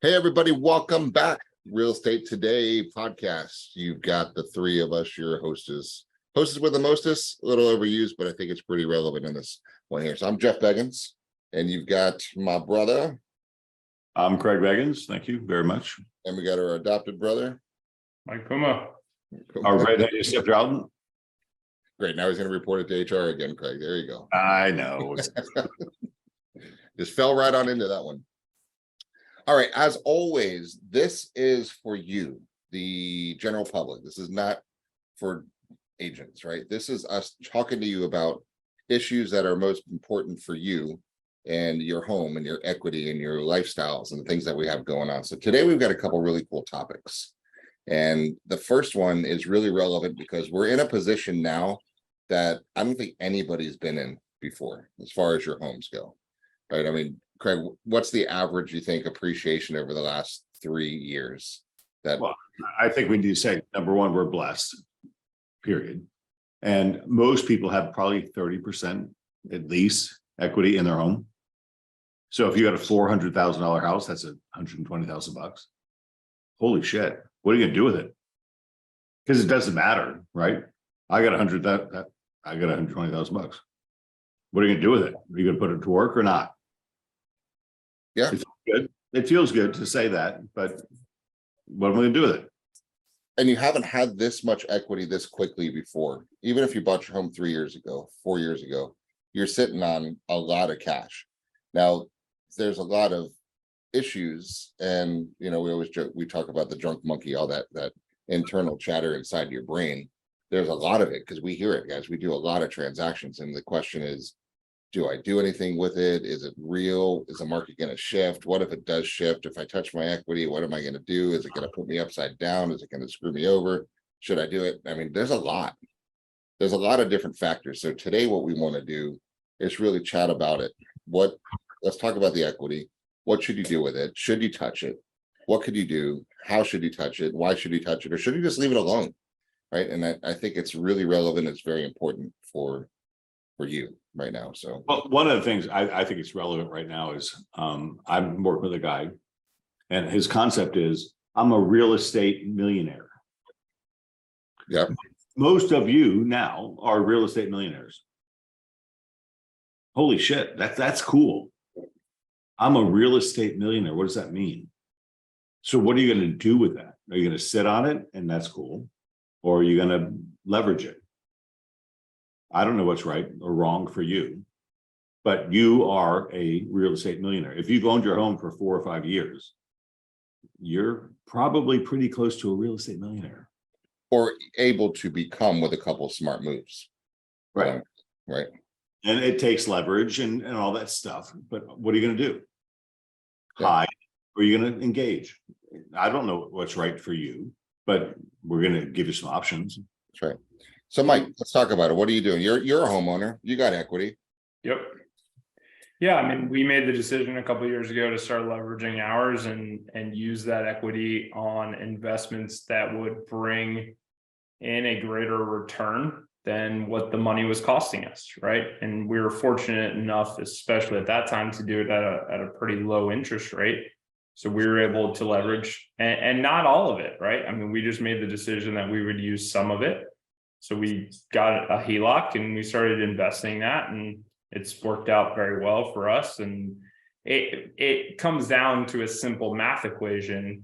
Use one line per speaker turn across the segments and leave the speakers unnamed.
Hey, everybody, welcome back. Real Estate Today podcast. You've got the three of us, your hostess with the mostest, a little overused, but I think it's pretty relevant in this one here. So I'm Jeff Beggins, and you've got my brother.
I'm Craig Beggins. Thank you very much.
And we got our adopted brother,
Mike Puma.
Our redhead just stepped out.
Great. Now he's going to report it to HR again, Craig. There you go.
I know.
Just fell right on into that one. All right. As always, this is for you, the general public. This is not for agents, right? This is us talking to you about issues that are most important for you and your home and your equity and your lifestyles and the things that we have going on. So today we've got a couple really cool topics. And the first one is really relevant because we're in a position now that I don't think anybody's been in before as far as your homes go, right? I mean, Craig, what's the average, you think, appreciation over the last 3 years?
Well, I think we need to say, number one, we're blessed, period. And most people have probably 30% at least equity in their home. So if you got a $400,000 house, that's $120,000. Holy shit. What are you gonna do with it? Because it doesn't matter, right? I got $120,000. What are you gonna do with it? Are you gonna put it to work or not?
Yeah,
It feels good. It feels good to say that, but what am I gonna do with it?
and you haven't had this much equity this quickly before. Even if you bought your home 3 years ago, 4 years ago, you're sitting on a lot of cash. Now, there's a lot of issues, and we always joke, we talk about the drunk monkey, all that internal chatter inside your brain. There's a lot of it because we hear it, guys. We do a lot of transactions, and the question is, do I do anything with it? Is it real? Is the market going to shift? What if it does shift? If I touch my equity, what am I going to do? Is it going to put me upside down? Is it going to screw me over? Should I do it? I mean, there's a lot of different factors. So today what we want to do is really chat about it. Let's talk about the equity. What should you do with it? Should you touch it? What could you do? How should you touch it? Why should you touch it? Or should you just leave it alone? Right. And I think it's really relevant. It's very important for you right now. So,
Well, one of the things I think it's relevant right now is I'm working with a guy, and his concept is I'm a real estate millionaire.
yeah,
Most of you now are real estate millionaires. Holy shit, that's cool. I'm a real estate millionaire. What does that mean? So what are you going to do with that? Are you going to sit on it and that's cool? Or are you going to leverage it? I don't know what's right or wrong for you, but you are a real estate millionaire. If you've owned your home for 4 or 5 years, you're probably pretty close to a real estate millionaire.
or able to become with a couple of smart moves.
Right.
Right.
And it takes leverage and all that stuff. But what are you going to do?
Yeah.
Hide, or are you going to engage? I don't know what's right for you, but we're going to give you some options.
That's right. So, Mike, let's talk about it. What are you doing? You're a homeowner. You got equity.
Yep. Yeah, I mean, we made the decision a couple of years ago to start leveraging ours and use that equity on investments that would bring in a greater return than what the money was costing us, right? And we were fortunate enough, especially at that time, to do it at a pretty low interest rate. So we were able to leverage, and not all of it, right? I mean, we just made the decision that we would use some of it. So we got a HELOC and we started investing that, and it's worked out very well for us. And it comes down to a simple math equation.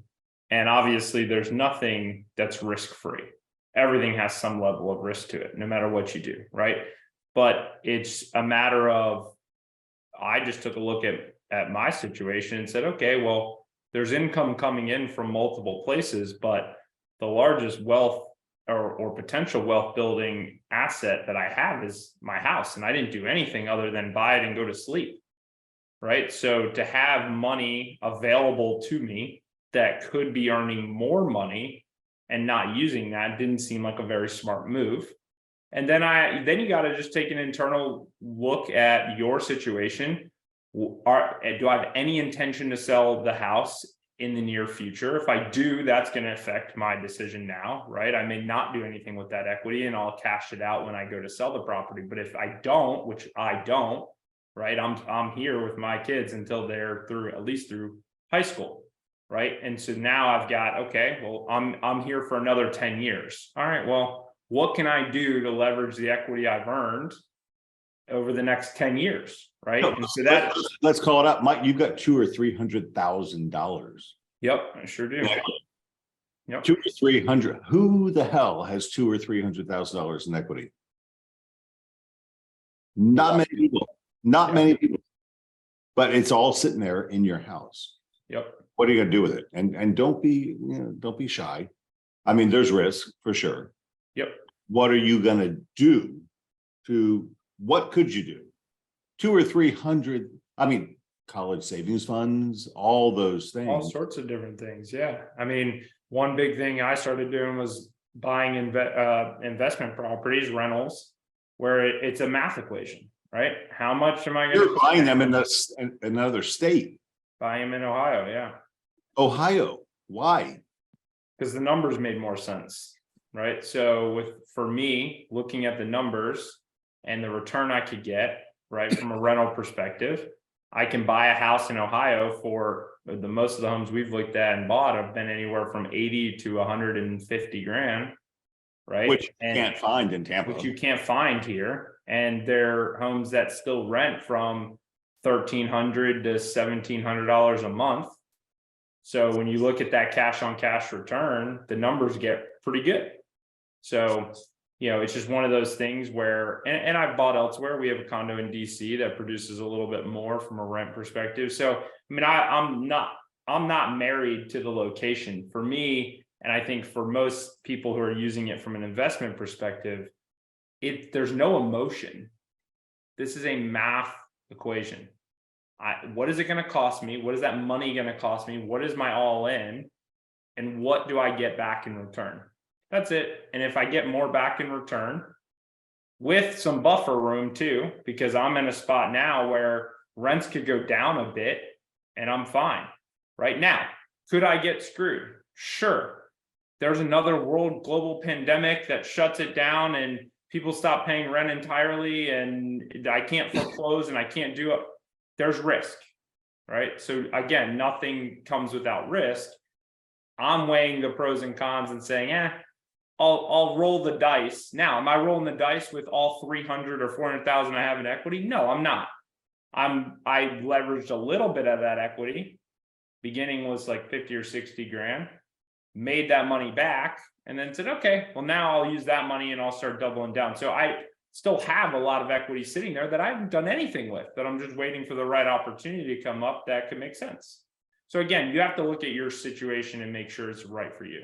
And obviously there's nothing that's risk-free. Everything has some level of risk to it, no matter what you do, right? But it's a matter of, I just took a look at my situation and said, okay, well, there's income coming in from multiple places, but the largest wealth or potential wealth building asset that I have is my house. And I didn't do anything other than buy it and go to sleep, right? So to have money available to me that could be earning more money and not using that didn't seem like a very smart move. And then you got to just take an internal look at your situation. Do I have any intention to sell the house in the near future? If I do, that's going to affect my decision now, right? I may not do anything with that equity and I'll cash it out when I go to sell the property. But if I don't, which I don't, right? I'm here with my kids until they're at least through high school, right? And so now I've got, okay, well, I'm here for another 10 years. All right, well, what can I do to leverage the equity I've earned over the next 10 years, right?
No,
And so that,
let's call it up. Mike, you've got $200,000 or $300,000.
yep, I sure do. Yep.
200 or 300. Who the hell has $200,000 or $300,000 in equity? Not many people. Not
Yeah.
many people. But it's all sitting there in your house.
Yep.
What are you gonna do with it? And don't be, don't be shy. I mean, there's risk for sure.
Yep.
What are you gonna do what could you do? 200 or 300, I mean, college savings funds, all those things.
All sorts of different things. Yeah. I mean, one big thing I started doing was buying investment properties, rentals, where it's a math equation, right? How much am I going
You're buying them in another state.
buy them in Ohio? Yeah.
Ohio. Why?
Because the numbers made more sense, right? So for me, looking at the numbers and the return I could get, right, from a rental perspective, I can buy a house in Ohio for most of the homes we've looked at and bought have been anywhere from 80 to 150 grand, right?
Which you can't find in Tampa.
Which you can't find here. And they're homes that still rent from $1,300 to $1,700 a month. So when you look at that cash on cash return, the numbers get pretty good. So, it's just one of those things where, and I've bought elsewhere. We have a condo in DC that produces a little bit more from a rent perspective. So, I mean, I'm not married to the location. For me, and I think for most people who are using it from an investment perspective, there's no emotion. This is a math equation. What is it going to cost me? What is that money going to cost me? What is my all in? And what do I get back in return? That's it. And if I get more back in return with some buffer room too, because I'm in a spot now where rents could go down a bit and I'm fine. Right now, could I get screwed? Sure. There's another global pandemic that shuts it down and people stop paying rent entirely and I can't foreclose and I can't do it. There's risk, right? So again, nothing comes without risk. I'm weighing the pros and cons and saying, I'll roll the dice. Now, am I rolling the dice with all 300 or 400,000 I have in equity? No, I'm not. I leveraged a little bit of that equity. Beginning was like 50 or 60 grand, made that money back, and then said, okay, well, now I'll use that money and I'll start doubling down. So I still have a lot of equity sitting there that I haven't done anything with, that I'm just waiting for the right opportunity to come up that could make sense. So again, you have to look at your situation and make sure it's right for you.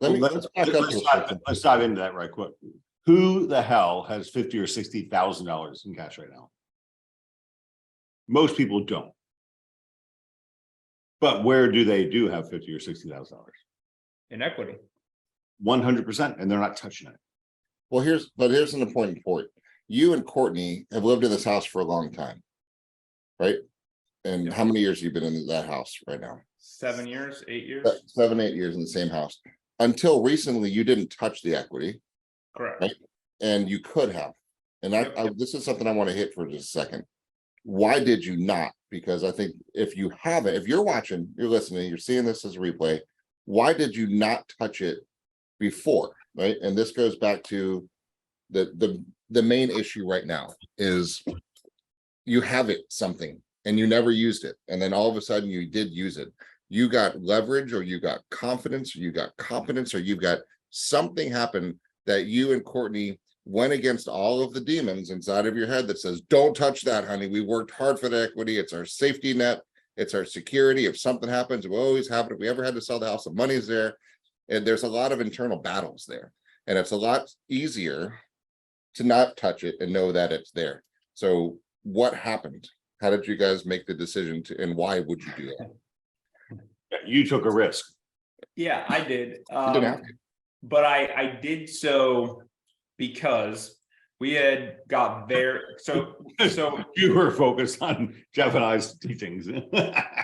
Let's back up.
Let's dive into that right quick. Who the hell has $50,000 or $60,000 in cash right now? Most people don't. But where do they have $50,000 or $60,000?
In equity.
100%, and they're not touching it.
Well, here's an important point. You and Courtney have lived in this house for a long time, right? And
Yep.
how many years have you been in that house right now?
7 years, 8 years.
7, 8 years in the same house. Until recently, you didn't touch the equity.
Correct.
Right. And you could have. And this is something I want to hit for just a second. Why did you not? Because I think if you haven't, if you're watching, you're listening, you're seeing this as a replay, why did you not touch it before? Right. And this goes back to the main issue right now is you have something and you never used it. And then all of a sudden you did use it. You got leverage, or you got confidence, or you got competence, or you've got something happen that you and Courtney went against all of the demons inside of your head that says, don't touch that, honey. We worked hard for the equity. It's our safety net. It's our security. If something happens, we always have it. If we ever had to sell the house, the money's there. And there's a lot of internal battles there. And it's a lot easier to not touch it and know that it's there. So what happened? How did you guys make the decision to, and why would you do that?
You took a risk.
Yeah, I did.
You didn't have to.
But I did so because we had got there. So
You were focused on Jeff and I's teachings.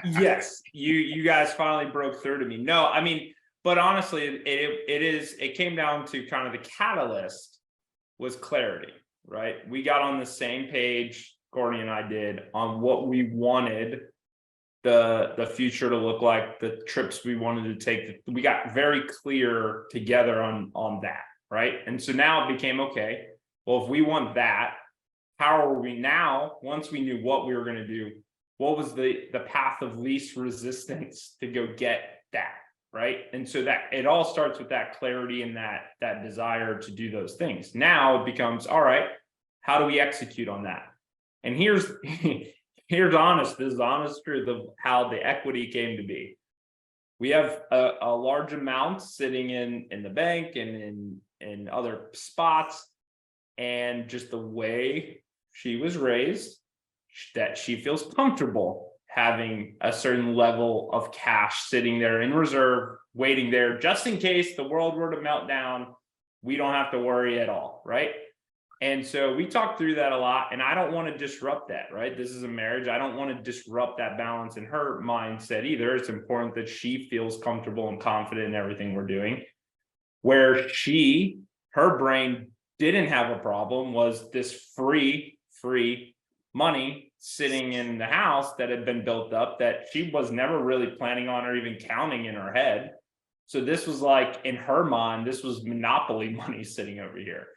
yes, you guys finally broke through to me. No, I mean, but honestly, it came down to kind of the catalyst was clarity, right? We got on the same page, Courtney and I did, on what we wanted the future to look like, the trips we wanted to take. We got very clear together on that, right? And so now it became, okay, well, if we want that, how are we now, once we knew what we were going to do, what was the path of least resistance to go get that, right? And so that it all starts with that clarity and that desire to do those things. Now it becomes, all right, how do we execute on that? And here's honest, this is the honest truth of how the equity came to be. We have a large amount sitting in the bank and in other spots, and just the way she was raised, that she feels comfortable having a certain level of cash sitting there in reserve, waiting there just in case the world were to melt down. We don't have to worry at all, right? And so we talked through that a lot, and I don't want to disrupt that, right? This is a marriage. I don't want to disrupt that balance in her mindset either. It's important that she feels comfortable and confident in everything we're doing. Where her brain didn't have a problem was this free money sitting in the house that had been built up that she was never really planning on or even counting in her head. So this was like, in her mind, this was monopoly money sitting over here.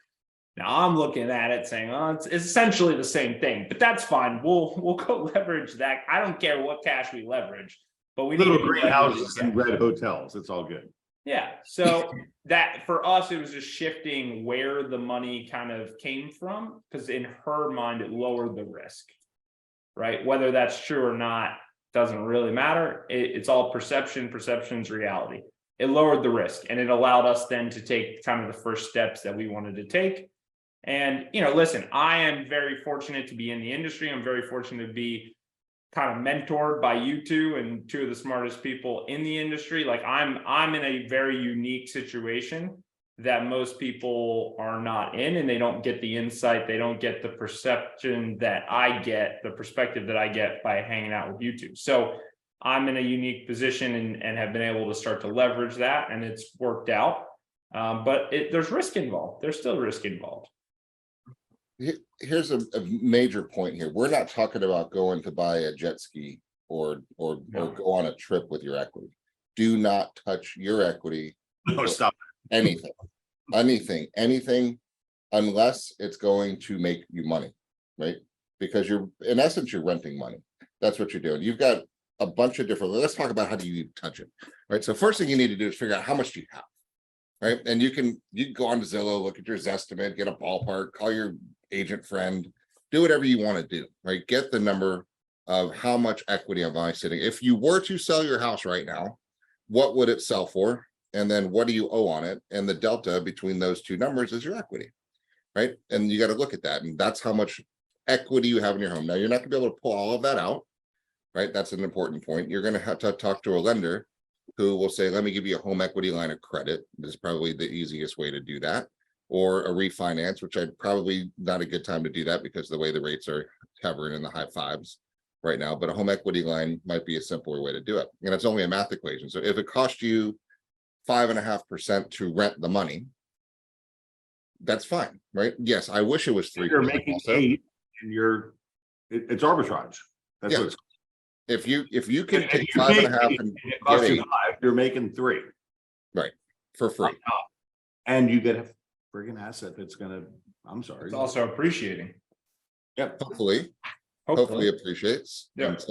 Now I'm looking at it saying, oh, it's essentially the same thing, but that's fine. We'll go leverage that. I don't care what cash we leverage, but we
Little
need to be
greenhouses and
leveraging cash.
red hotels. It's all good.
Yeah. So that for us, it was just shifting where the money kind of came from, because in her mind, it lowered the risk, right? Whether that's true or not doesn't really matter. It's all perception. Perception's reality. It lowered the risk, and it allowed us then to take kind of the first steps that we wanted to take. And, listen, I am very fortunate to be in the industry. I'm very fortunate to be kind of mentored by you two and two of the smartest people in the industry. Like I'm in a very unique situation that most people are not in, and they don't get the insight. They don't get the perception that I get, the perspective that I get by hanging out with you two. So I'm in a unique position and have been able to start to leverage that, and it's worked out. But there's risk involved. There's still risk involved.
Here's a major point here. We're not talking about going to buy a jet ski or go on a trip with your equity. Do not touch your equity.
No, stop.
Anything, unless it's going to make you money, right? Because in essence, you're renting money. That's what you're doing. You've got a bunch of different, let's talk about how do you touch it, right? So first thing you need to do is figure out how much do you have, right? And you can go on to Zillow, look at your Zestimate, get a ballpark, call your agent friend, do whatever you want to do, right? Get the number of how much equity am I sitting. If you were to sell your house right now, what would it sell for? And then what do you owe on it? And the delta between those two numbers is your equity, right? And you got to look at that. And that's how much equity you have in your home. Now, you're not going to be able to pull all of that out, right? That's an important point. You're going to have to talk to a lender who will say, let me give you a home equity line of credit. This is probably the easiest way to do that. Or a refinance, which I'd probably not a good time to do that because the way the rates are hovering in the high fives right now. But a home equity line might be a simpler way to do it. And it's only a math equation. So if it cost you 5.5% to rent the money, that's fine, right? Yes, I wish it was 3%.
You're making
also.
8, and it's arbitrage. That's what it's.
If you can
If
take
you
5.5 and
it costs
get
you
8,
5, you're making 3,
right, for free,
and you get a friggin' asset that's gonna. I'm sorry.
It's also appreciating.
Yep.
hopefully appreciates.
Yeah.
And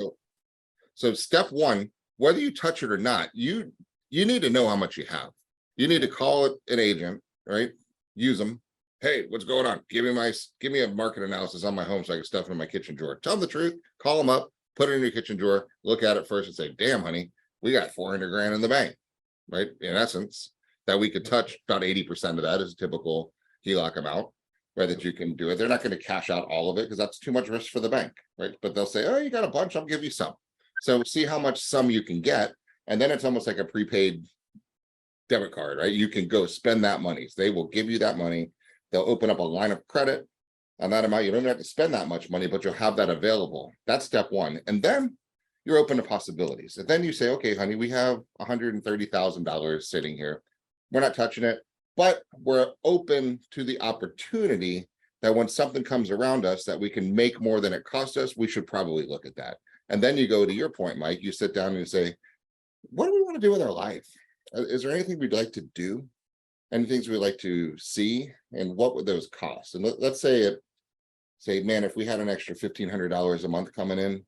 so step one, whether you touch it or not, you need to know how much you have. You need to call it an agent, right? Use them. Hey, what's going on? Give me a market analysis on my home so I can stuff it in my kitchen drawer. Tell them the truth. Call them up, put it in your kitchen drawer, look at it first and say, damn, honey, we got 400 grand in the bank, right? In essence, that we could touch. About 80% of that is a typical HELOC amount, right? That you can do it. They're not going to cash out all of it because that's too much risk for the bank, right? But they'll say, oh, you got a bunch, I'll give you some. So see how much sum you can get. And then it's almost like a prepaid debit card, right? You can go spend that money. So they will give you that money. They'll open up a line of credit on that amount. You don't even have to spend that much money, but you'll have that available. That's step one. And then you're open to possibilities. And then you say, okay, honey, we have $130,000 sitting here. We're not touching it, but we're open to the opportunity that when something comes around us that we can make more than it cost us, we should probably look at that. And then you go to your point, Mike, you sit down and you say, what do we want to do with our life? Is there anything we'd like to do? Any things we'd like to see? And what would those cost? And let's say man, if we had an extra $1,500 a month coming in,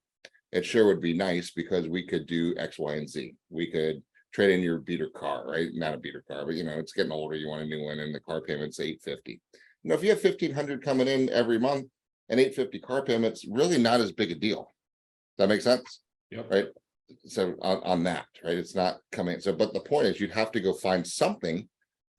it sure would be nice because we could do X, Y, and Z. We could trade in your beater car, right? Not a beater car, but it's getting older. You want a new one, and the car payment's $850. If you have $1,500 coming in every month, an $850 car payment's really not as big a deal. Does that make sense?
Yep.
Right. So on that, right? It's not coming. So, but the point is, you'd have to go find something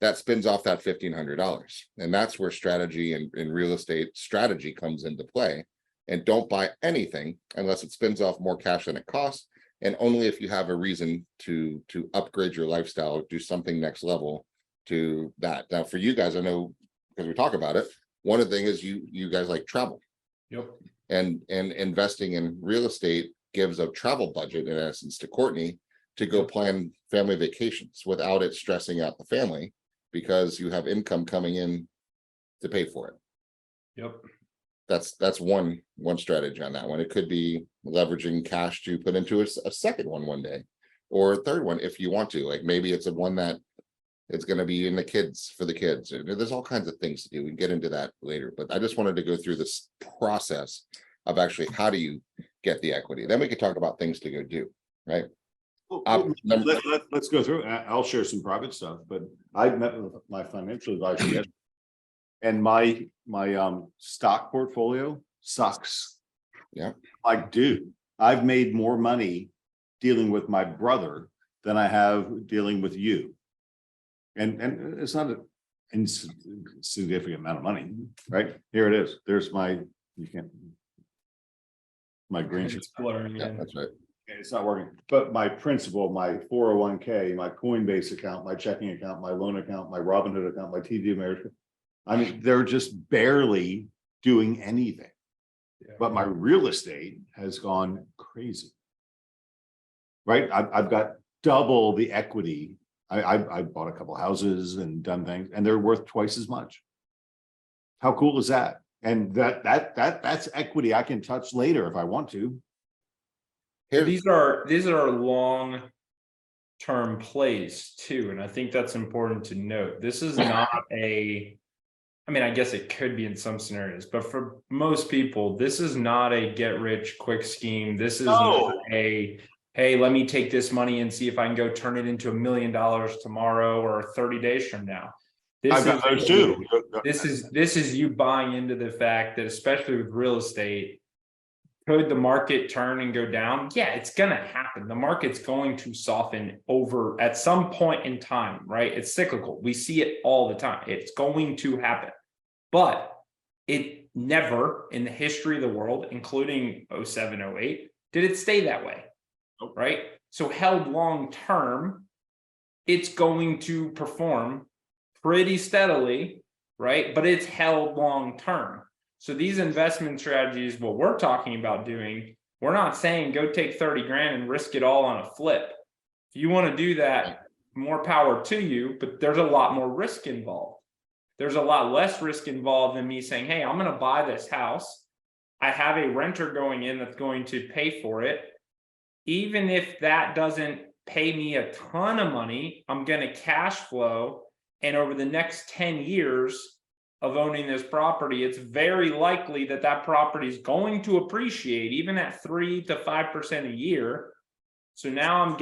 that spins off that $1,500, and that's where strategy and real estate strategy comes into play. And don't buy anything unless it spins off more cash than it costs, and only if you have a reason to upgrade your lifestyle, do something next level to that. Now, for you guys, I know because we talk about it, one of the things is you guys like travel.
Yep.
And investing in real estate gives a travel budget, in essence, to Courtney to go plan family vacations without it stressing out the family, because you have income coming in to pay for it.
Yep.
That's one strategy on that one. It could be leveraging cash to put into a second one day, or a third one if you want to. Like maybe it's a one that it's going to be in the kids for the kids. There's all kinds of things to do. We can get into that later, but I just wanted to go through this process of actually how do you get the equity. Then we could talk about things to go do, right?
Let's go through. I'll share some private stuff, but I met with my financial advisor yesterday, and my stock portfolio sucks.
Yeah.
Like, dude, I've made more money dealing with my brother than I have dealing with you. And it's not an insignificant amount of money, right? Here it is. There's my green.
It's blurring
Yeah,
in.
that's right.
It's not working, but my principal, my 401k, my Coinbase account, my checking account, my loan account, my Robinhood account, my TD Ameritrade. I mean, they're just barely doing anything.
Yeah.
But my real estate has gone crazy. Right? I've got double the equity. I bought a couple houses and done things, and they're worth twice as much. How cool is that? And that's equity I can touch later if I want to.
These are long-term plays too, and I think that's important to note. This is not I guess it could be in some scenarios, but for most people, this is not a get-rich-quick scheme. This is not a, hey, let me take this money and see if I can go turn it into $1 million tomorrow or 30 days from now. This is you buying into the fact that, especially with real estate, could the market turn and go down? Yeah, it's going to happen. The market's going to soften over at some point in time, right? It's cyclical. We see it all the time. It's going to happen. But it never in the history of the world, including 07, 08, did it stay that way, right? So held long term, it's going to perform pretty steadily, right? But it's held long term. So these investment strategies, what we're talking about doing, we're not saying go take 30 grand and risk it all on a flip. If you want to do that, more power to you, but there's a lot more risk involved. There's a lot less risk involved than me saying, hey, I'm going to buy this house. I have a renter going in that's going to pay for it. Even if that doesn't pay me a ton of money, I'm going to cash flow. And over the next 10 years, of owning this property, it's very likely that that property is going to appreciate even at 3 to 5% a year. So now I'm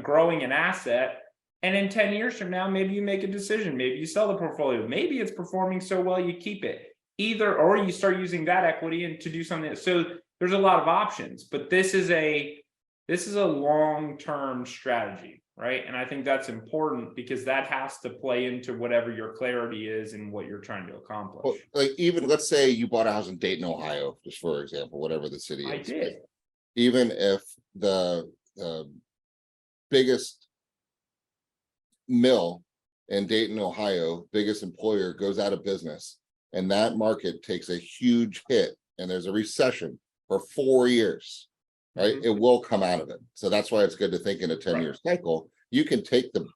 growing an asset. And in 10 years from now, maybe you make a decision. Maybe you sell the portfolio. Maybe it's performing so well, you keep it or you start using that equity and to do something. So there's a lot of options, but this is a long-term strategy. Right. And I think that's important because that has to play into whatever your clarity is and what you're trying to accomplish.
Well, like even let's say you bought a house in Dayton, Ohio, just for example, whatever the city is.
I did.
Even if the biggest mill in Dayton, Ohio, biggest employer goes out of business, and that market takes a huge hit, and there's a recession for 4 years. Right, it will come out of it. So that's why it's good to think in a 10-year cycle. You can take the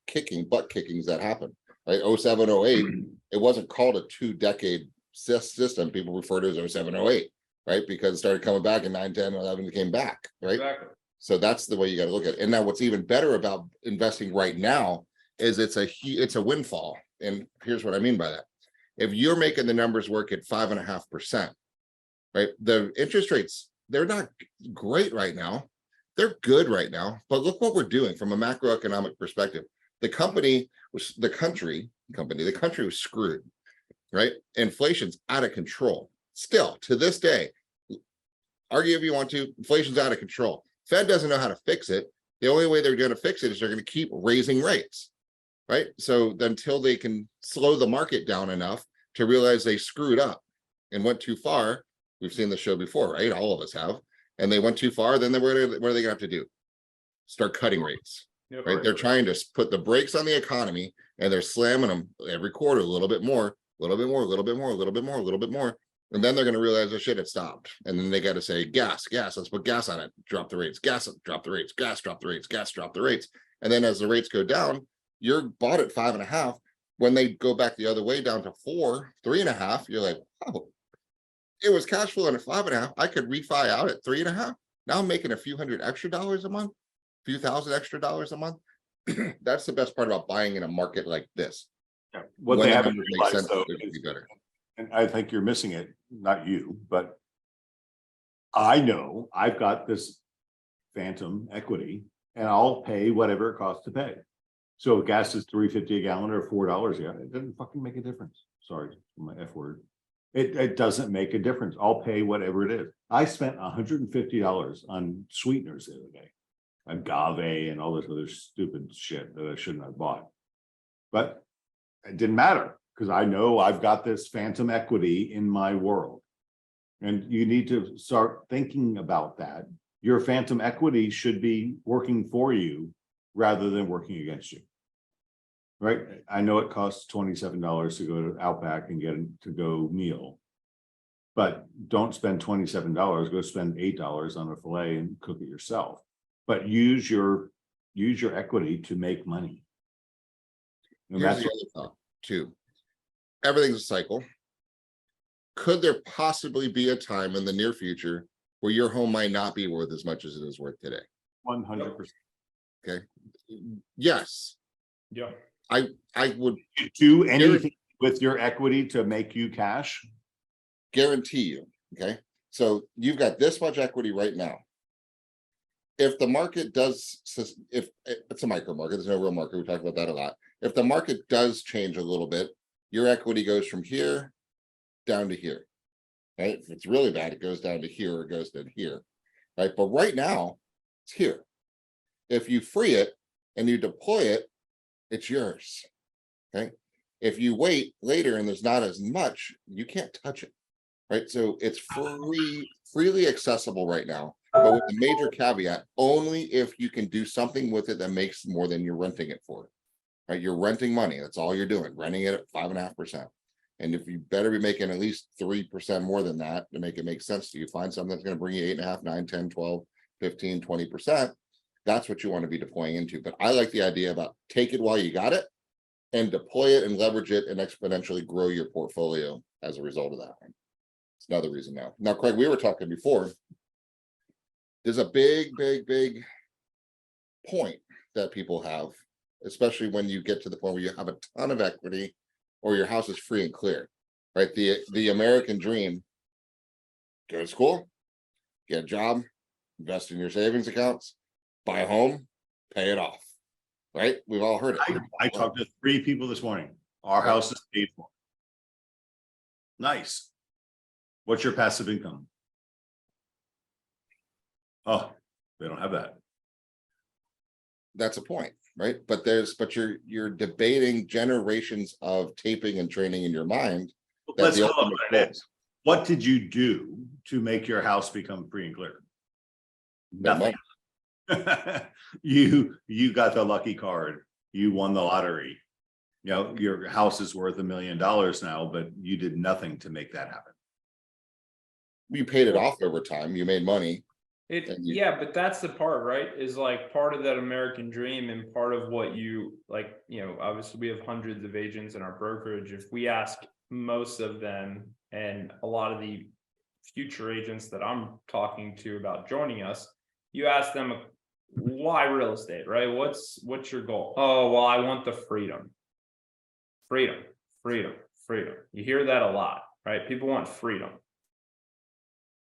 butt kickings that happen. Right, 07, 08, it wasn't called a 2-decade system. People refer to it as 07, 08. right? Because it started coming back in 9, 10, 11, it came back, right?
Exactly.
So that's the way you got to look at it. And now what's even better about investing right now is it's a windfall. And here's what I mean by that. If you're making the numbers work at 5.5%, right? The interest rates, they're not great right now. They're good right now, but look what we're doing from a macroeconomic perspective. The country was screwed, right? Inflation's out of control. Still to this day, argue if you want to, inflation's out of control. Fed doesn't know how to fix it. The only way they're going to fix it is they're going to keep raising rates, right? So until they can slow the market down enough to realize they screwed up and went too far, we've seen the show before, right? All of us have. And they went too far, then what are they going to have to do? Start cutting rates,
Yep.
right? They're trying to put the brakes on the economy and they're slamming them every quarter, a little bit more, a little bit more, a little bit more, a little bit more, a little bit more. And then they're going to realize, oh shit, it stopped. And then they got to say, gas, let's put gas on it, drop the rates, gas, drop the rates, gas, drop the rates, gas, drop the rates. And then as the rates go down, you're bought at 5.5. When they go back the other way down to 4, 3.5, you're like, oh, it was cash flowing at 5.5. I could refi out at 3.5. Now I'm making a few $100 extra a month, a few $1,000 extra a month. That's the best part about buying in a market like this.
Yeah. What
When
they
the
haven't
numbers make
realized
sense,
though,
it would be better.
and I think you're missing it, not you, but I know I've got this phantom equity and I'll pay whatever it costs to pay. So if gas is $3.50 a gallon or $4, yeah, it doesn't fucking make a difference. Sorry for my F word. It doesn't make a difference. I'll pay whatever it is. I spent $150 on sweeteners the other day, agave and all this other stupid shit that I shouldn't have bought. But it didn't matter because I know I've got this phantom equity in my world. And you need to start thinking about that. Your phantom equity should be working for you rather than working against you. Right? I know it costs $27 to go to Outback and get a to-go meal. But don't spend $27, go spend $8 on a filet and cook it yourself. But use your equity to make money. And
Here's
that's
the other thought too. Everything's a cycle. Could there possibly be a time in the near future where your home might not be worth as much as it is worth today?
100%.
Okay. Yes.
Yeah.
I would
Do anything with your equity to make you cash.
guarantee you. Okay. So you've got this much equity right now. If the market does, if it's a micro market, there's no real market. We talk about that a lot. If the market does change a little bit, your equity goes from here down to here, right? If it's really bad, it goes down to here or it goes to here, right? But right now it's here. If you free it and you deploy it, it's yours, okay? If you wait later and there's not as much, you can't touch it, right? So it's freely accessible right now, but with a major caveat, only if you can do something with it that makes more than you're renting it for, right? You're renting money, that's all you're doing, renting it at 5.5%. And if you better be making at least 3% more than that to make it make sense to you, find something that's going to bring you 8.5, 9, 10, 12, 15, 20%. That's what you want to be deploying into. But I like the idea about take it while you got it and deploy it and leverage it and exponentially grow your portfolio as a result of that. It's another reason now. Now, Craig, we were talking before. There's a big point that people have, especially when you get to the point where you have a ton of equity or your house is free and clear, right? The American dream: go to school, get a job, invest in your savings accounts, buy a home, pay it off, right? We've all heard it.
I talked to 3 people this morning. Our house is paid for. Nice. What's your passive income? Oh, they don't have that.
That's a point, right? But you're debating generations of taping and training in your mind.
Let's call it what it is. What did you do to make your house become free and clear? Nothing. You got the lucky card. You won the lottery. You know, your house is worth $1 million now, but you did nothing to make that happen.
You paid it off over time. You made money.
Yeah, but that's the part, right? Is like part of that American dream and part of what you like, obviously we have hundreds of agents in our brokerage. If we ask most of them and a lot of the future agents that I'm talking to about joining us, you ask them, why real estate, right? What's your goal? Oh, well, I want the freedom. Freedom, freedom, freedom. You hear that a lot, right? People want freedom.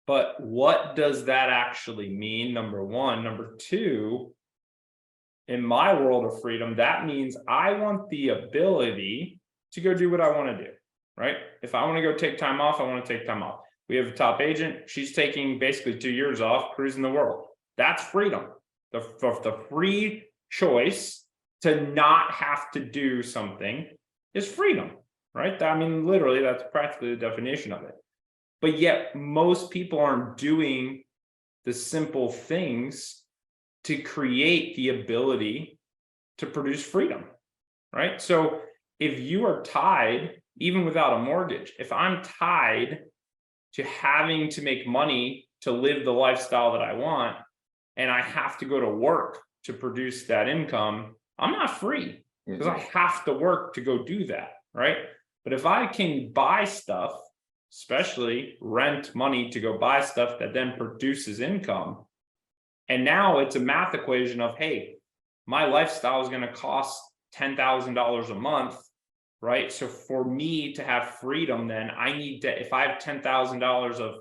But what does that actually mean? Number one. Number two, in my world of freedom, that means I want the ability to go do what I want to do, right? If I want to go take time off, I want to take time off. We have a top agent. She's taking basically 2 years off, cruising the world. That's freedom. The free choice to not have to do something is freedom, right? I mean, literally, that's practically the definition of it. But yet most people aren't doing the simple things to create the ability to produce freedom, right? So if you are tied, even without a mortgage, if I'm tied to having to make money to live the lifestyle that I want, and I have to go to work to produce that income, I'm not free because I have to work to go do that, right? But if I can buy stuff, especially rent money to go buy stuff that then produces income, and now it's a math equation of, hey, my lifestyle is going to cost $10,000 a month, right? So for me to have freedom, then I need to, if I have $10,000 of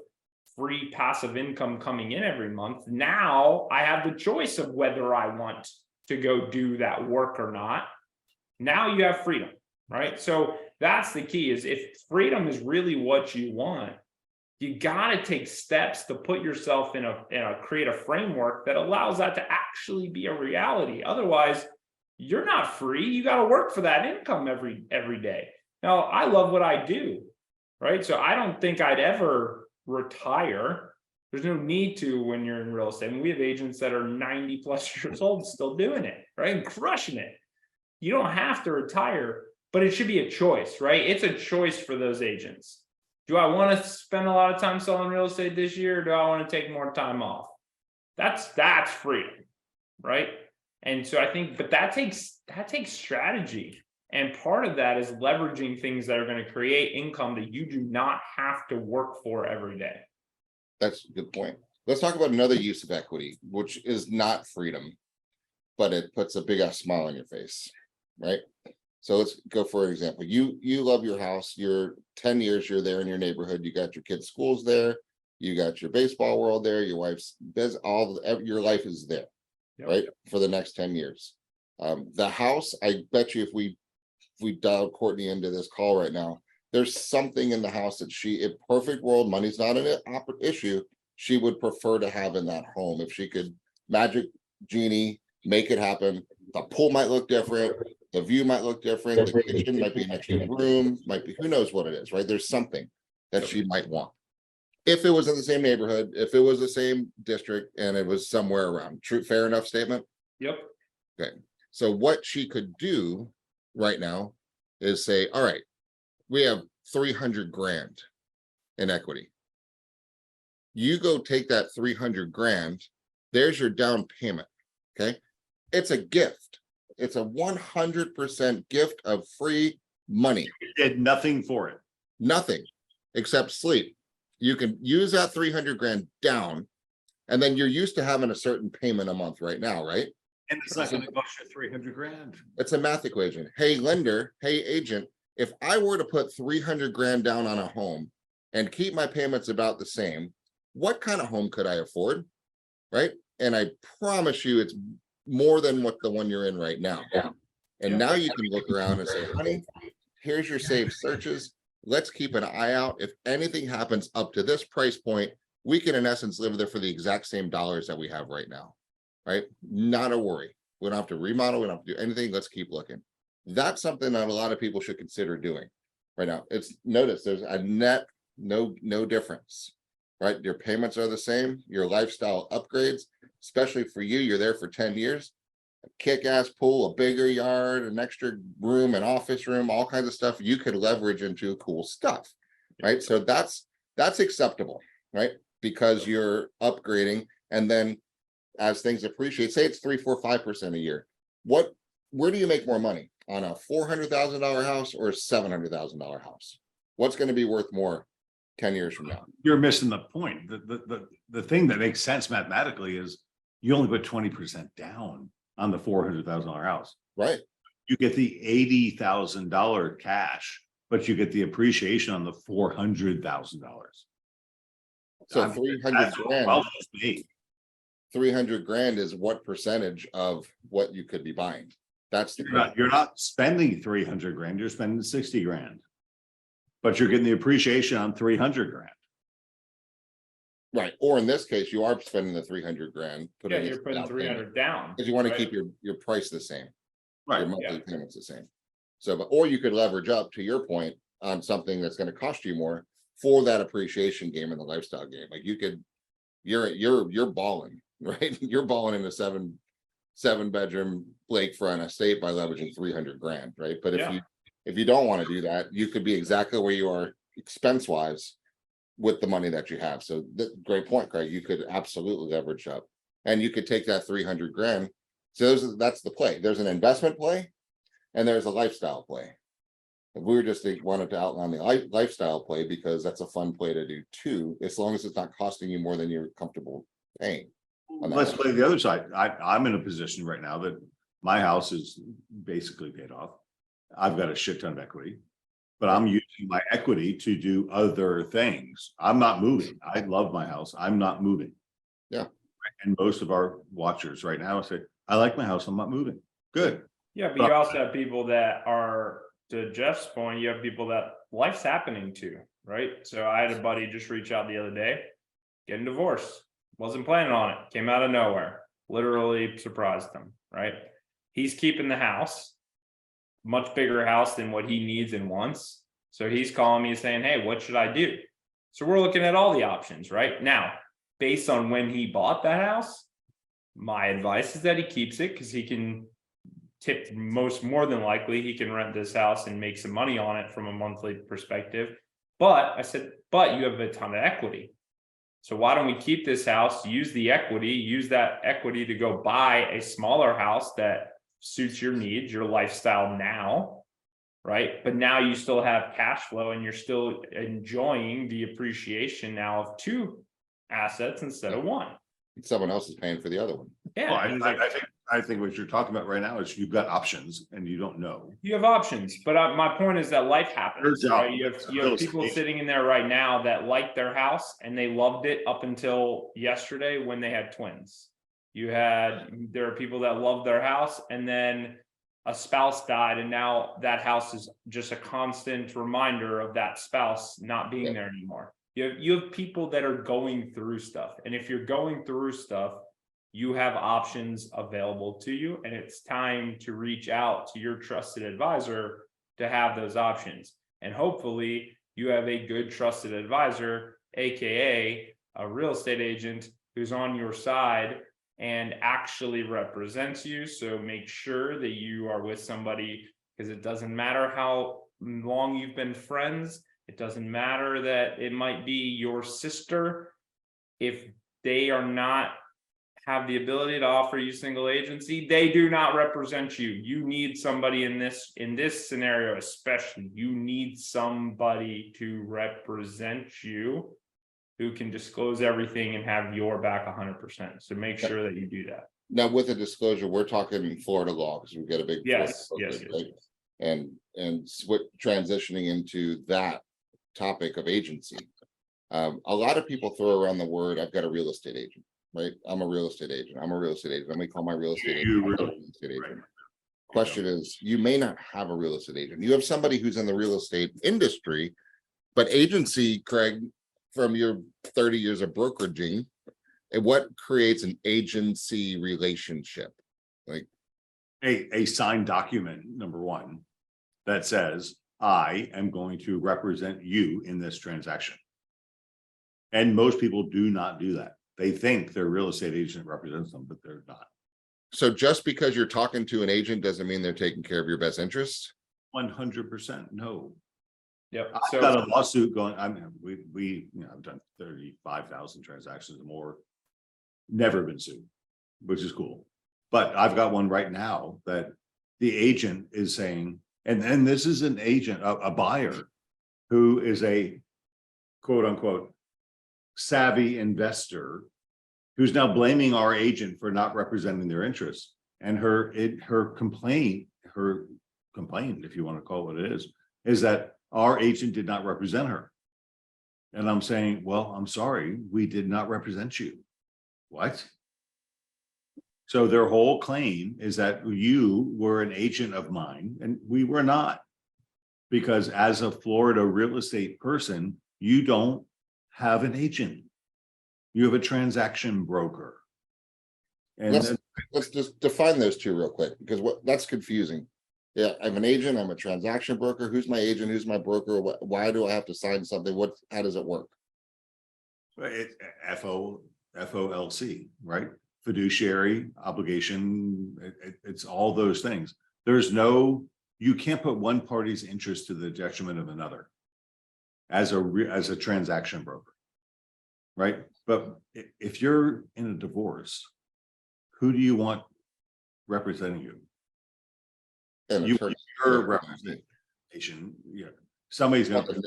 free passive income coming in every month, now I have the choice of whether I want to go do that work or not. Now you have freedom, right? So that's the key, is if freedom is really what you want, you got to take steps to put yourself in a create a framework that allows that to actually be a reality. Otherwise, you're not free. You got to work for that income every day. Now, I love what I do, right? So I don't think I'd ever retire. There's no need to when you're in real estate. I mean, we have agents that are 90 plus years old still doing it, right? And crushing it. You don't have to retire, but it should be a choice, right? It's a choice for those agents. Do I want to spend a lot of time selling real estate this year, or do I want to take more time off? That's freedom, right? And so I think, but that takes strategy. And part of that is leveraging things that are going to create income that you do not have to work for every day.
That's a good point. Let's talk about another use of equity, which is not freedom, but it puts a big ass smile on your face, right? So let's go for an example. You love your house. You're 10 years, you're there in your neighborhood. You got your kids' schools there. You got your baseball world there. Your wife's business, your life is there, right? For the next 10 years. The house, I bet you if we dialed Courtney into this call right now, there's something in the house that in perfect world, money's not an issue, she would prefer to have in that home. If she could magic genie, make it happen. The pool might look different. The view might look different. The kitchen might be an extra room, might be, who knows what it is, right? There's something that she might want. If it was in the same neighborhood, if it was the same district and it was somewhere around. True, fair enough statement?
Yep.
Okay. So what she could do right now is say, all right, we have 300 grand in equity. You go take that 300 grand, there's your down payment. Okay. It's a gift. It's a 100% gift of free money.
You did nothing for it.
Nothing except sleep. You can use that 300 grand down, and then you're used to having a certain payment a month right now, right?
And it's not going to cost you 300 grand.
It's a math equation. Hey, lender, hey, agent, if I were to put 300 grand down on a home and keep my payments about the same, what kind of home could I afford? Right. And I promise you it's more than what the one you're in right now. And now you can look around and say, honey, here's your saved searches. Let's keep an eye out. If anything happens up to this price point, we can in essence live there for the exact same dollars that we have right now. Right? Not a worry. We don't have to remodel. We don't have to do anything. Let's keep looking. That's something that a lot of people should consider doing right now. It's notice there's a net no difference, right? Your payments are the same. Your lifestyle upgrades, especially for you, you're there for 10 years. A kick-ass pool, a bigger yard, an extra room, an office room, all kinds of stuff you could leverage into cool stuff, right? So that's acceptable, right? Because you're upgrading, and then as things appreciate, say it's 3, 4, 5% a year. Where do you make more money, on a $400,000 house or a $700,000 house? What's going to be worth more 10 years from now.
You're missing the point. The thing that makes sense mathematically is you only put 20% down on the $400,000 house.
Right.
You get the $80,000 cash, but you get the appreciation on the $400,000.
So
I'm-
300
that's what
grand,
wealth is made.
300 grand is what percentage of what you could be buying? That's the
You're not spending 300 grand, you're spending 60 grand. But you're getting the appreciation on 300 grand.
right. Or in this case, you are spending the 300 grand.
Yeah, you're putting 300 down.
Because you want to
right?
keep your price the same.
Right.
Your monthly
yeah.
payments the same. So, but, or you could leverage up to your point on something that's going to cost you more for that appreciation game in the lifestyle game. Like you could, you're balling, right? You're balling in a seven bedroom lakefront estate by leveraging 300 grand, right? But
Yeah.
if you don't want to do that, you could be exactly where you are expense wise with the money that you have. So great point, Craig. You could absolutely leverage up, and you could take that 300 grand. So that's the play. There's an investment play and there's a lifestyle play. If we were just wanted to outline the lifestyle play, because that's a fun play to do too, as long as it's not costing you more than you're comfortable paying. on that
Let's
one.
play the other side. I'm in a position right now that my house is basically paid off. I've got a shit ton of equity, but I'm using my equity to do other things. I'm not moving. I love my house. I'm not moving.
Yeah.
And most of our watchers right now say, I like my house. I'm not moving. Good.
Yeah, but you also have people that are, to Jeff's point, you have people that life's happening to, right? So I had a buddy just reach out the other day, getting divorced, wasn't planning on it, came out of nowhere, literally surprised him, right? He's keeping the house, much bigger house than what he needs and wants. So he's calling me saying, hey, what should I do? So we're looking at all the options right now, based on when he bought that house. My advice is that he keeps it, because he can tip, more than likely he can rent this house and make some money on it from a monthly perspective. But I said, but you have a ton of equity. So why don't we keep this house, use the equity, use that equity to go buy a smaller house that suits your needs, your lifestyle now, right? But now you still have cash flow and you're still enjoying the appreciation now of two assets instead of one.
Someone else is paying for the other one.
Yeah,
Well,
and he's like,
I think what you're talking about right now is you've got options and you don't know.
you have options, but my point is that life happens.
Your job,
Right? You have
real
people
estate.
sitting in there right now that like their house and they loved it up until yesterday when they had twins. There are people that love their house and then a spouse died, and now that house is just a constant reminder of that spouse not being there anymore. You have people that are going through stuff, and if you're going through stuff, you have options available to you, and it's time to reach out to your trusted advisor to have those options. And hopefully you have a good trusted advisor, aka a real estate agent, who's on your side and actually represents you. So make sure that you are with somebody, because it doesn't matter how long you've been friends. It doesn't matter that it might be your sister. If they are not have the ability to offer you single agency, they do not represent you. You need somebody in this scenario, especially, you need somebody to represent you who can disclose everything and have your back 100%. So make sure that you do that.
Now, with a disclosure, we're talking Florida law, because we've got a big
Yes,
Florida
yes,
focus,
yes,
right?
yes.
And transitioning into that topic of agency. A lot of people throw around the word, I've got a real estate agent, right? I'm a real estate agent. I'm a real estate agent. Let me call my real estate agent.
You
I've got a
really-
real estate agent.
right.
Question is, you may not have a real estate agent. You have somebody who's in the real estate industry, but agency, Craig, from your 30 years of brokeraging, and what creates an agency relationship? Like,
A signed document, number one, that says, I am going to represent you in this transaction. And most people do not do that. They think their real estate agent represents them, but they're not.
so just because you're talking to an agent doesn't mean they're taking care of your best interests?
100% no.
Yep.
I've got a lawsuit going. I mean, I've done 35,000 transactions or more. Never been sued, which is cool. But I've got one right now that the agent is saying, and this is an agent, a buyer who is a quote unquote savvy investor who's now blaming our agent for not representing their interests. And her complaint, if you want to call it what it is that our agent did not represent her. And I'm saying, well, I'm sorry, we did not represent you. What? So their whole claim is that you were an agent of mine, and we were not. Because as a Florida real estate person, you don't have an agent. You have a transaction broker. And
let's just define those two real quick, because that's confusing. Yeah, I'm an agent, I'm a transaction broker. Who's my agent? Who's my broker? Why do I have to sign something? How does it work?
FOLC, right? Fiduciary obligation. It's all those things. You can't put one party's interest to the detriment of another as a transaction broker, right? But if you're in a divorce, who do you want representing you? Your representation, yeah. Somebody's going to.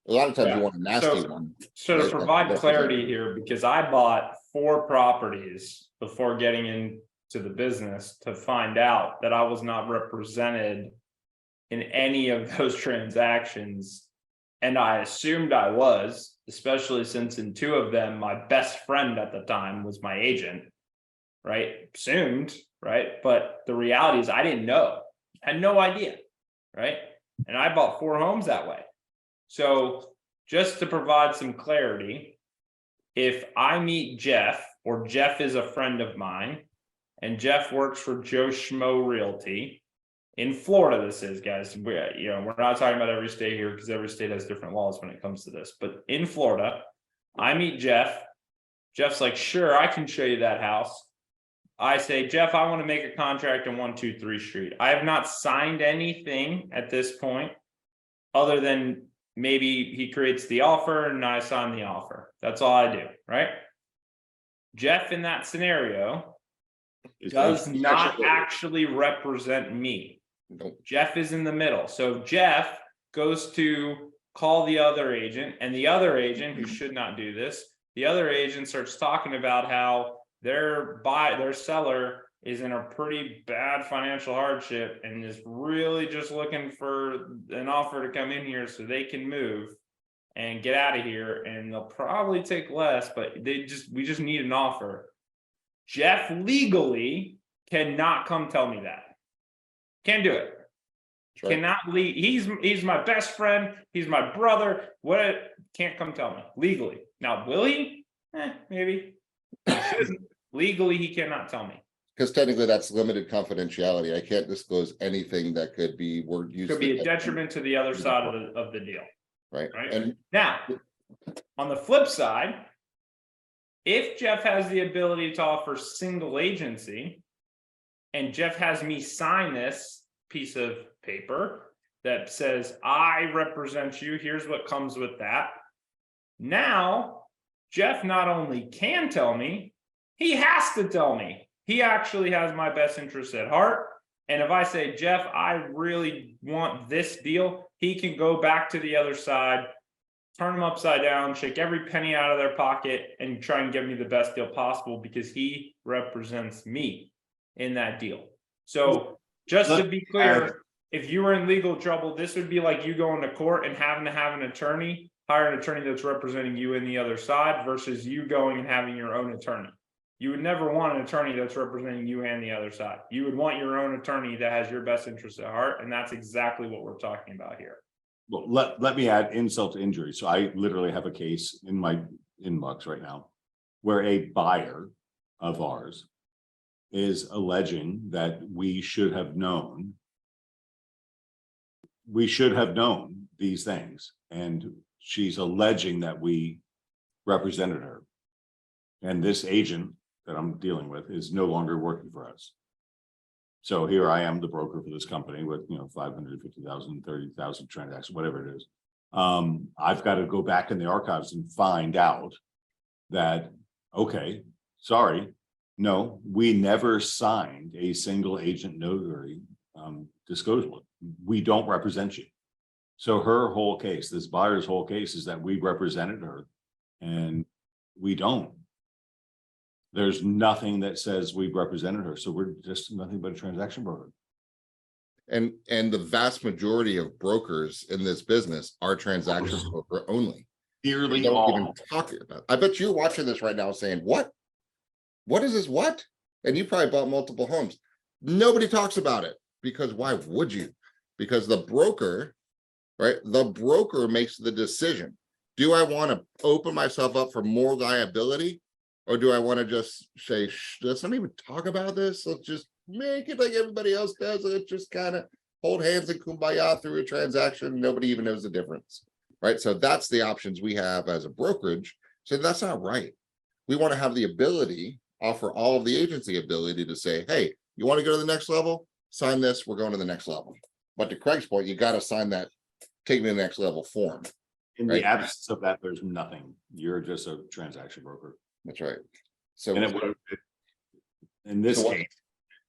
A lot of times you want a nasty one.
So to provide clarity here, because I bought 4 properties before getting into the business to find out that I was not represented in any of those transactions. And I assumed I was, especially since in 2 of them, my best friend at the time was my agent, right? Assumed, right? But the reality is I didn't know, had no idea, right? And I bought 4 homes that way. So just to provide some clarity, if I meet Jeff, or Jeff is a friend of mine, and Jeff works for Joe Schmo Realty in Florida, this is, guys, we're not talking about every state here because every state has different laws when it comes to this, but in Florida, I meet Jeff. Jeff's like, sure, I can show you that house. I say, Jeff, I want to make a contract on 123 Street. I have not signed anything at this point other than maybe he creates the offer and I sign the offer. That's all I do, right? Jeff in that scenario does not actually represent me.
Nope.
Jeff is in the middle. So Jeff goes to call the other agent, and the other agent, who should not do this, the other agent starts talking about how their seller is in a pretty bad financial hardship and is really just looking for an offer to come in here so they can move and get out of here, and they'll probably take less, but we just need an offer. Jeff legally cannot come tell me that. Can't do it.
Right.
Cannot leave. He's my best friend. He's my brother. Can't come tell me legally. Now, will he? Maybe. He shouldn't. Legally, he cannot tell me.
Because technically that's limited confidentiality. I can't disclose anything that could be used.
Could be a detriment to the other side of the deal.
Right.
And now, on the flip side, if Jeff has the ability to offer single agency, and Jeff has me sign this piece of paper that says, I represent you, here's what comes with that. Now, Jeff not only can tell me, he has to tell me. He actually has my best interest at heart. And if I say, Jeff, I really want this deal, he can go back to the other side, turn them upside down, shake every penny out of their pocket, and try and give me the best deal possible because he represents me in that deal. So just to be clear, if you were in legal trouble, this would be like you going to court and having to have an attorney, hire an attorney that's representing you in the other side versus you going and having your own attorney. You would never want an attorney that's representing you and the other side. You would want your own attorney that has your best interest at heart. And that's exactly what we're talking about here.
Well, let me add insult to injury. So I literally have a case in my inbox right now where a buyer of ours is alleging that we should have known these things. And she's alleging that we represented her. And this agent that I'm dealing with is no longer working for us. So here I am, the broker for this company with, 550,000, 30,000 transactions, whatever it is. I've got to go back in the archives and find out that, okay, sorry, no, we never signed a single agent notary disclosure. We don't represent you. So her whole case, this buyer's whole case is that we represented her and we don't. There's nothing that says we've represented her. So we're just nothing but a transaction broker.
And the vast majority of brokers in this business are transaction broker only.
Nearly
They don't
all.
even talk about. I bet you're watching this right now saying, what? What is this? What? And you probably bought multiple homes. Nobody talks about it because why would you? Because the broker, right? The broker makes the decision. Do I want to open myself up for more liability? Or do I want to just say, let's not even talk about this. Let's just make it like everybody else does. Let's just kind of hold hands and kumbaya through a transaction. Nobody even knows the difference. Right. So that's the options we have as a brokerage. So that's not right. We want to have the ability, offer all of the agents the ability to say, hey, you want to go to the next level? Sign this. We're going to the next level. But to Craig's point, you got to sign that take me to the next level form.
In
Right.
the absence of that, there's nothing. You're just a transaction broker.
That's right. So
And it would have, in this
So what-
case,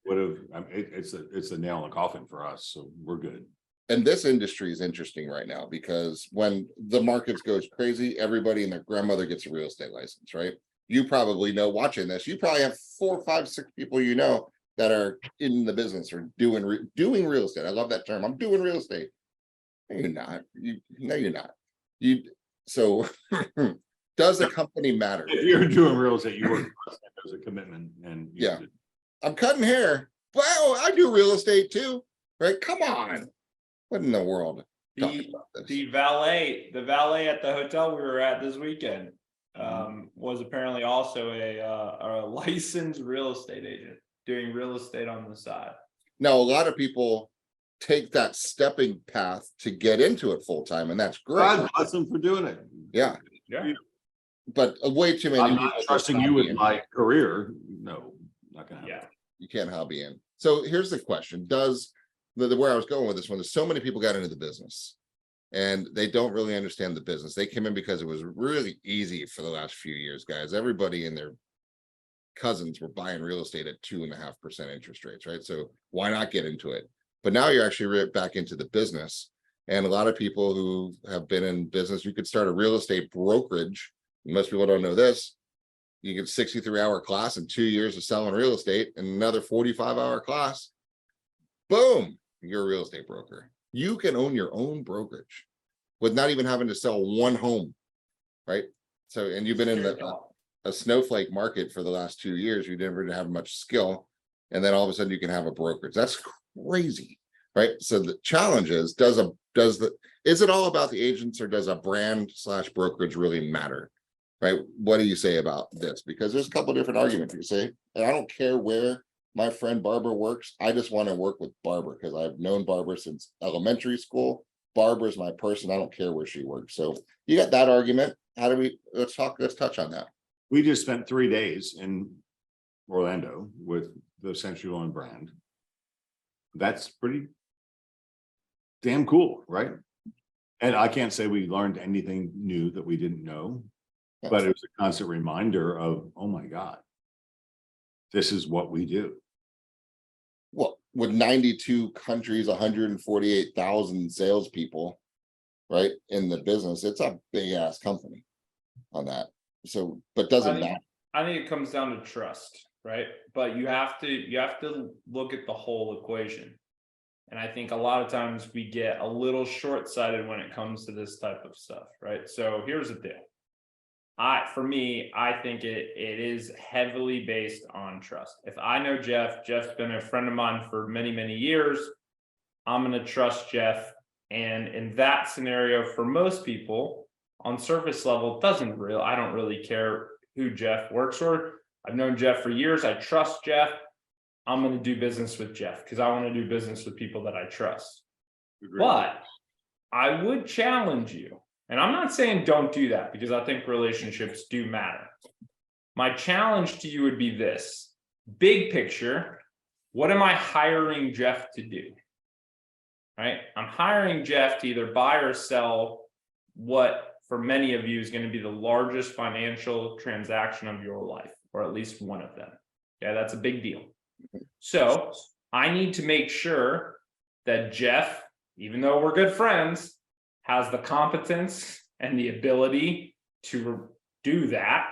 would have, I mean, it's a nail in the coffin for us. So we're good.
and this industry is interesting right now because when the markets goes crazy, everybody and their grandmother gets a real estate license, right? You probably know watching this, you probably have 4, 5, 6 people you know that are in the business or doing real estate. I love that term. I'm doing real estate. No, you're not. No, you're not. So does the company matter?
If you're doing real estate, you work for us, there's a commitment and.
Yeah. I'm cutting hair. Well, I do real estate too, right? Come on. What in the world? Talking about this.
The valet at the hotel we were at this weekend was apparently also a licensed real estate agent doing real estate on the side.
Now, a lot of people take that stepping path to get into it full time, and that's great.
God bless them for doing it.
Yeah,
Yeah.
but way too many
I'm
people
not
just
trusting you
hobby
with
in.
my career. No, not gonna happen.
Yeah.
You can't hobby in. So here's the question: does where I was going with this one is so many people got into the business and they don't really understand the business. They came in because it was really easy for the last few years, guys. Everybody and their cousins were buying real estate at 2.5% interest rates, right? So why not get into it? But now you're actually back into the business. And a lot of people who have been in business, you could start a real estate brokerage. Most people don't know this. You get 63-hour class in 2 years of selling real estate and another 45-hour class. Boom, you're a real estate broker. You can own your own brokerage with not even having to sell one home, right? So, and you've been in a snowflake market for the last 2 years. You never have much skill. And then all of a sudden you can have a brokerage. That's crazy, right? So the challenge is, is it all about the agents or does a brand / brokerage really matter? Right? What do you say about this? Because there's a couple of different arguments. You say, I don't care where my friend Barbara works. I just want to work with Barbara because I've known Barbara since elementary school. Barbara's my person. I don't care where she works. So you got that argument. Let's touch on that.
We just spent 3 days in Orlando with the Century One brand. That's pretty damn cool, right? And I can't say we learned anything new that we didn't know, but it was a constant reminder of, oh my God, this is what we do.
Well, with 92 countries, 148,000 salespeople, right, in the business, it's a big ass company on that. So, but doesn't matter.
I think it comes down to trust, right? But you have to look at the whole equation. And I think a lot of times we get a little short-sighted when it comes to this type of stuff, right? So here's the deal. For me, I think it is heavily based on trust. If I know Jeff's been a friend of mine for many, many years, I'm going to trust Jeff. And in that scenario, for most people on surface level, I don't really care who Jeff works for. I've known Jeff for years. I trust Jeff. I'm going to do business with Jeff because I want to do business with people that I trust.
Agreed.
But I would challenge you. And I'm not saying don't do that because I think relationships do matter. My challenge to you would be this: big picture, what am I hiring Jeff to do? Right? I'm hiring Jeff to either buy or sell what for many of you is going to be the largest financial transaction of your life, or at least one of them. Yeah, that's a big deal. So I need to make sure that Jeff, even though we're good friends, has the competence and the ability to do that.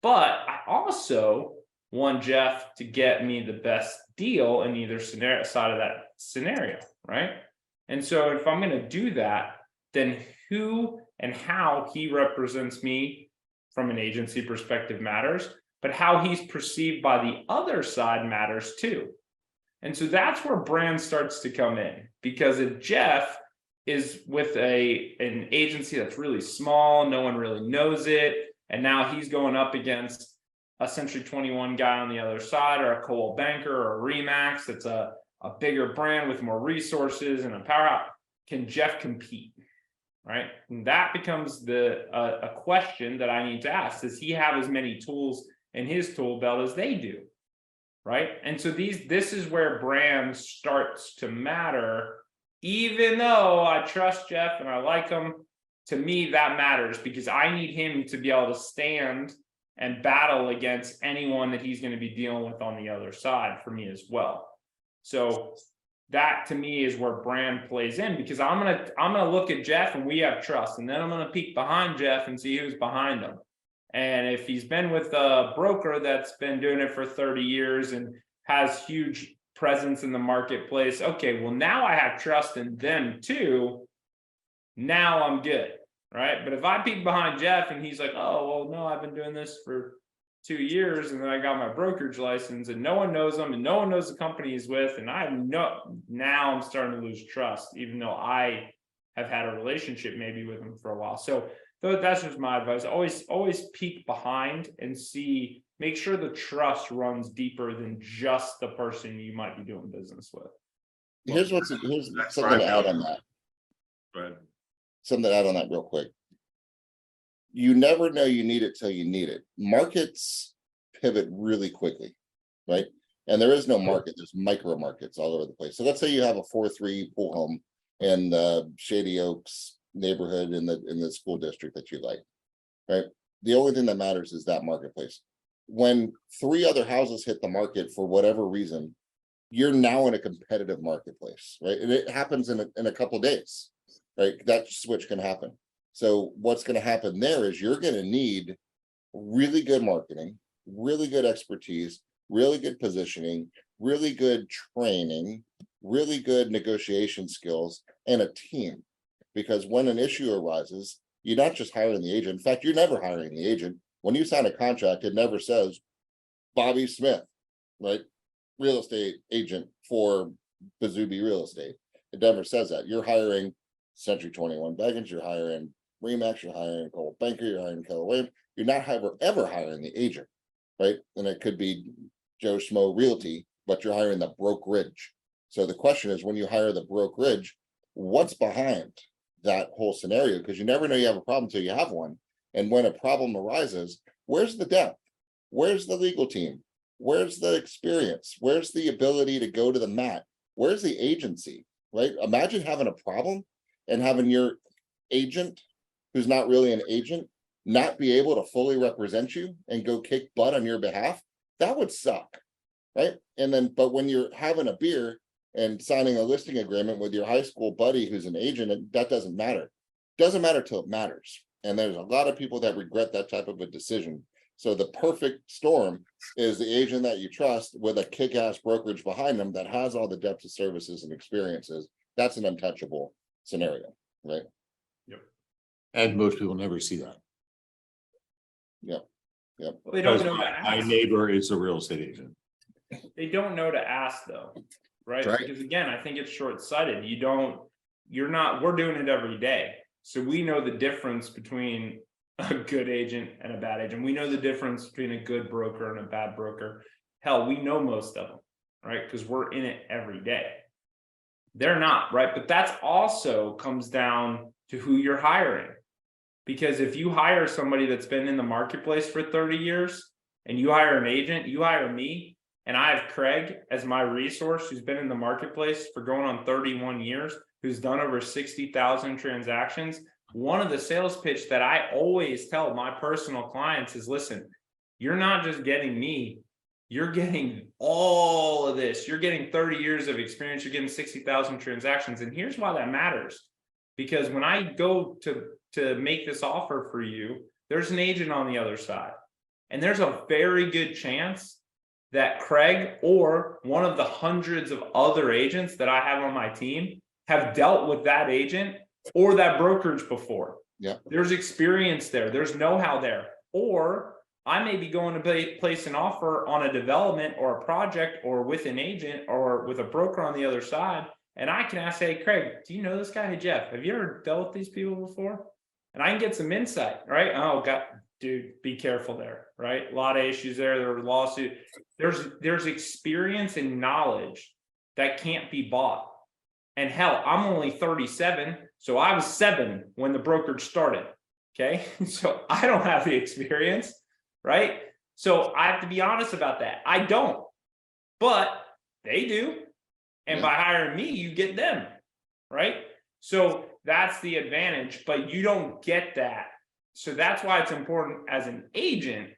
But I also want Jeff to get me the best deal in either scenario side of that scenario, right? And so if I'm going to do that, then who and how he represents me from an agency perspective matters, but how he's perceived by the other side matters too. And so that's where brand starts to come in, because if Jeff is with an agency that's really small, no one really knows it, and now he's going up against a Century 21 guy on the other side, or a Coldwell Banker or a Remax that's a bigger brand with more resources and a powerhouse, can Jeff compete? Right? And that becomes a question that I need to ask. Does he have as many tools in his tool belt as they do? Right? And so this is where brand starts to matter. Even though I trust Jeff and I like him, to me that matters, because I need him to be able to stand and battle against anyone that he's going to be dealing with on the other side for me as well. So that to me is where brand plays in, because I'm gonna look at Jeff and we have trust, and then I'm gonna peek behind Jeff and see who's behind him. And if he's been with a broker that's been doing it for 30 years and has huge presence in the marketplace, okay, well now I have trust in them too. Now I'm good, right? But if I peek behind Jeff and he's like, oh, well, no, I've been doing this for 2 years, and then I got my brokerage license, and no one knows them, and no one knows the company he's with, and I know now I'm starting to lose trust, even though I have had a relationship maybe with him for a while. So that's just my advice. Always peek behind and see, make sure the trust runs deeper than just the person you might be doing business with.
Here's something to add on that.
Right.
Something to add on that real quick. You never know you need it till you need it. Markets pivot really quickly, right? And there is no market, there's micro markets all over the place. So let's say you have a 4-3 pool home in the Shady Oaks neighborhood in the school district that you like, right? The only thing that matters is that marketplace. When 3 other houses hit the market for whatever reason, you're now in a competitive marketplace, right? And it happens in a couple days, right? That switch can happen. So what's going to happen there is you're going to need really good marketing, really good expertise, really good positioning, really good training, really good negotiation skills, and a team. Because when an issue arises, you're not just hiring the agent. In fact, you're never hiring the agent. When you sign a contract, it never says Bobby Smith, right? Real estate agent for Bazoobi Real Estate. It never says that. You're hiring Century 21 Beggins, you're hiring Remax, you're hiring Coldwell Banker, you're hiring Keller Williams. You're not ever hiring the agent, right? And it could be Joe Schmo Realty, but you're hiring the brokerage. So the question is, when you hire the brokerage, what's behind that whole scenario? Because you never know you have a problem until you have one. And when a problem arises, where's the depth? Where's the legal team? Where's the experience? Where's the ability to go to the mat? Where's the agency, right? Imagine having a problem and having your agent, who's not really an agent, not be able to fully represent you and go kick butt on your behalf. That would suck, right? And then, but when you're having a beer and signing a listing agreement with your high school buddy who's an agent, that doesn't matter. Doesn't matter till it matters. And there's a lot of people that regret that type of a decision. So the perfect storm is the agent that you trust with a kick-ass brokerage behind them that has all the depth of services and experiences. That's an untouchable scenario, right?
And most people never see that.
Yep.
Well, they
Because
don't know to
my
ask.
neighbor is a real estate agent.
They don't know to ask though, right?
Right.
Because again, I think it's short-sighted. We're doing it every day. So we know the difference between a good agent and a bad agent. We know the difference between a good broker and a bad broker. Hell, we know most of them, right? Because we're in it every day. They're not, right? But that's also comes down to who you're hiring. Because if you hire somebody that's been in the marketplace for 30 years and you hire an agent, you hire me, and I have Craig as my resource who's been in the marketplace for going on 31 years, who's done over 60,000 transactions. One of the sales pitch that I always tell my personal clients is, listen, you're not just getting me, you're getting all of this. You're getting 30 years of experience, you're getting 60,000 transactions. And here's why that matters. because when I go to make this offer for you, there's an agent on the other side. And there's a very good chance that Craig or one of the hundreds of other agents that I have on my team have dealt with that agent or that brokerage before.
Yeah.
There's experience there. There's know-how there. Or I may be going to place an offer on a development or a project or with an agent or with a broker on the other side. And I can ask, hey, Craig, do you know this guy? Hey, Jeff, have you ever dealt with these people before? And I can get some insight, right? Oh, God, dude, be careful there, right? A lot of issues there. There were lawsuits. There's experience and knowledge that can't be bought. And hell, I'm only 37, so I was 7 when the brokerage started. Okay, so I don't have the experience, right? So I have to be honest about that. I don't, but they do. And by hiring me, you get them, right? So that's the advantage, but you don't get that. So that's why it's important as an agent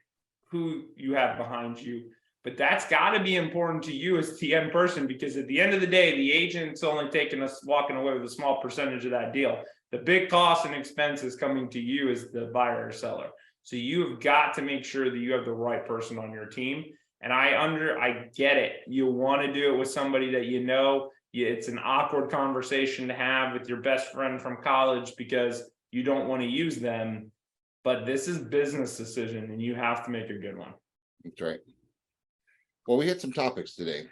who you have behind you. But that's got to be important to you as the end person, because at the end of the day, the agent's only taking us walking away with a small percentage of that deal. The big cost and expense is coming to you as the buyer or seller. So you've got to make sure that you have the right person on your team. And I get it. You want to do it with somebody that you know. It's an awkward conversation to have with your best friend from college because you don't want to use them. But this is business decision, and you have to make a good one.
That's right. Well, we hit some topics today,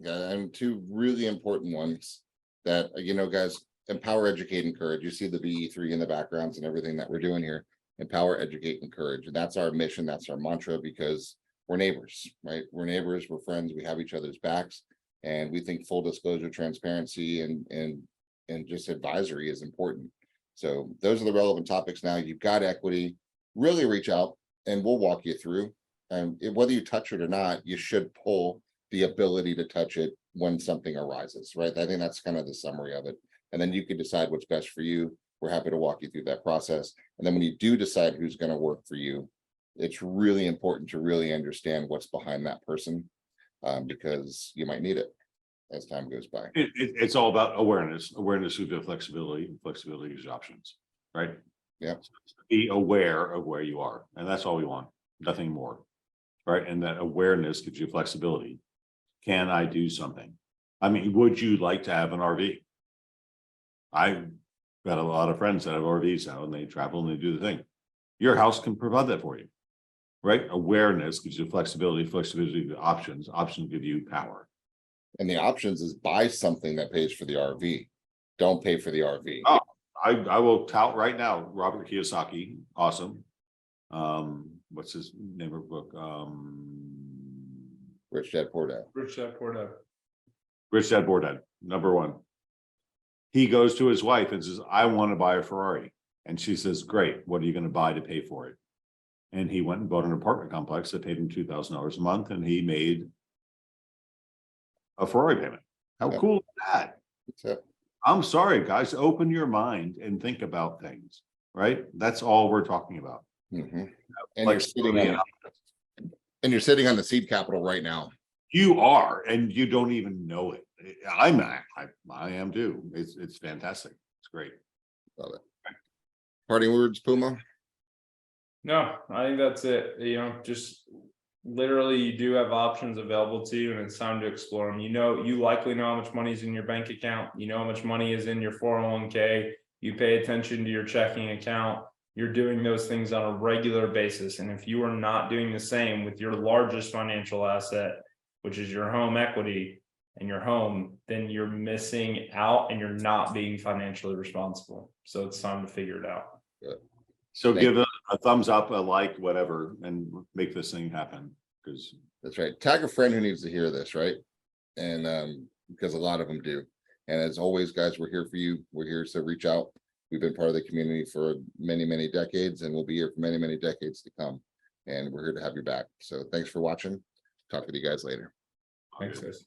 and 2 really important ones that, guys, empower, educate, encourage. You see the BE3 in the backgrounds and everything that we're doing here. Empower, educate, encourage. And that's our mission. That's our mantra, because we're neighbors, right? We're neighbors, we're friends, we have each other's backs. And we think full disclosure, transparency, and just advisory is important. So those are the relevant topics. Now you've got equity, really reach out and we'll walk you through. And whether you touch it or not, you should pull the ability to touch it when something arises, right? I think that's kind of the summary of it. And then you can decide what's best for you. We're happy to walk you through that process. And then when you do decide who's going to work for you, it's really important to really understand what's behind that person, because you might need it as time goes by.
It's all about awareness. Awareness gives you flexibility, and flexibility gives you options, right?
Yeah.
Be aware of where you are, and that's all we want, nothing more, right? And that awareness gives you flexibility. Can I do something? I mean, would you like to have an RV? I've got a lot of friends that have RVs now, and they travel and they do the thing. Your house can provide that for you, right? Awareness gives you flexibility, flexibility gives you options, options give you power.
And the options is buy something that pays for the RV. Don't pay for the RV.
Oh, I will tout right now, Robert Kiyosaki, awesome. What's his name of book?
Rich Dad Poor Dad.
Rich Dad Poor Dad.
Rich Dad Poor Dad, #1. He goes to his wife and says, I want to buy a Ferrari. And she says, great, what are you going to buy to pay for it? And he went and bought an apartment complex that paid him $2,000 a month, and he made a Ferrari payment. How cool is that?
That's it.
I'm sorry, guys, open your mind and think about things, right? That's all we're talking about.
And
Like,
you're sitting on the seed capital right now.
you are, and you don't even know it. I am too. It's fantastic. It's great.
Love it. Parting words, Puma?
No, I think that's it. Just literally you do have options available to you, and it's time to explore them. You likely know how much money is in your bank account. You know how much money is in your 401k. You pay attention to your checking account. You're doing those things on a regular basis. And if you are not doing the same with your largest financial asset, which is your home equity and your home, then you're missing out and you're not being financially responsible. So it's time to figure it out.
Good.
So give a thumbs up, a like, whatever, and make this thing happen. Because
That's right. Tag a friend who needs to hear this, right? And because a lot of them do. And as always, guys, we're here for you. We're here to reach out. We've been part of the community for many, many decades, and we'll be here for many, many decades to come. And we're here to have your back. So thanks for watching. Talk with you guys later.
Thanks, guys.